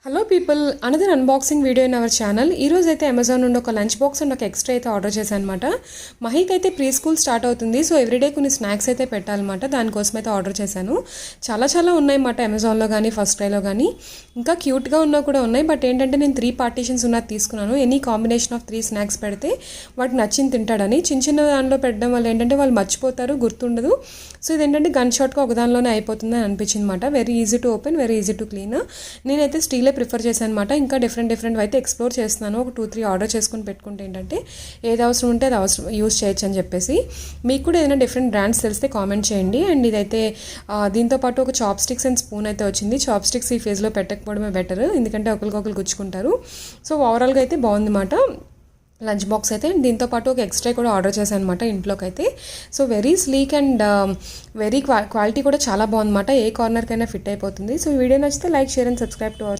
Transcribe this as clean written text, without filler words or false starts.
Hello people, another unboxing video in our channel. ఈరోజు అయితే Amazon నుండి ఒక లంచ్ బాక్స్ అండ్ ఒక ఎక్స్ట్రా అయితే ఆర్డర్ చేశాను అనమాట. మహీకి అయితే ప్రీ స్కూల్ స్టార్ట్ అవుతుంది, సో ఎవ్రీడే కొన్ని స్నాక్స్ అయితే పెట్టాలన్నమాట. దానికోసం అయితే ఆర్డర్ చేశాను. చాలా ఉన్నాయి అన్నమాట అమెజాన్లో కానీ ఫస్ట్ క్రైలో కానీ. ఇంకా క్యూట్గా ఉన్నా కూడా ఉన్నాయి, బట్ ఏంటంటే నేను 3 పార్టీషన్స్ ఉన్నది తీసుకున్నాను. ఎనీ కాంబినేషన్ ఆఫ్ 3 స్నాక్స్ పెడితే వాటికి నచ్చింది తింటాడని. చిన్న దానిలో పెట్టడం వల్ల ఏంటంటే వాళ్ళు మర్చిపోతారు, గుర్తుండదు. సో ఇదేంటంటే గన్ షాట్గా ఒకదానిలోనే అయిపోతుందని అనిపించింది అనమాట. Very easy to open, very easy to clean. నేనైతే స్టీలే ప్రిఫర్ చేశాను అనమాట. ఇంకా డిఫరెంట్ అయితే ఎక్స్ప్లోర్ చేస్తున్నాను. ఒక 2-3 ఆర్డర్ చేసుకుని పెట్టుకుంటే ఏంటంటే ఏది అవసరం ఉంటే అది అవసరం యూస్ చేయొచ్చు అని చెప్పేసి. మీకు కూడా ఏదైనా డిఫరెంట్ బ్రాండ్స్ తెలిస్తే కామెంట్ చేయండి. అండ్ ఇదైతే దీంతోపాటు ఒక చాప్ స్టిక్స్ అండ్ స్పూన్ అయితే వచ్చింది. చాప్ స్టిక్స్ ఈ ఫేజ్లో పెట్టకపోవడమే బెటర్, ఎందుకంటే ఒకరికొకరు గుచ్చుకుంటారు. సో ఓవరాల్గా అయితే బాగుందన్నమాట లంచ్ బాక్స్ అయితే. దీంతోపాటు ఒక ఎక్స్ట్రా కూడా ఆర్డర్ చేశాను అనమాట ఇంట్లోకి అయితే. So very sleek and very quality కూడా చాలా బాగుందన్నమాట. ఏ కార్నర్కైనా ఫిట్ అయిపోతుంది. సో ఈ వీడియో నచ్చితే like, share and subscribe to hour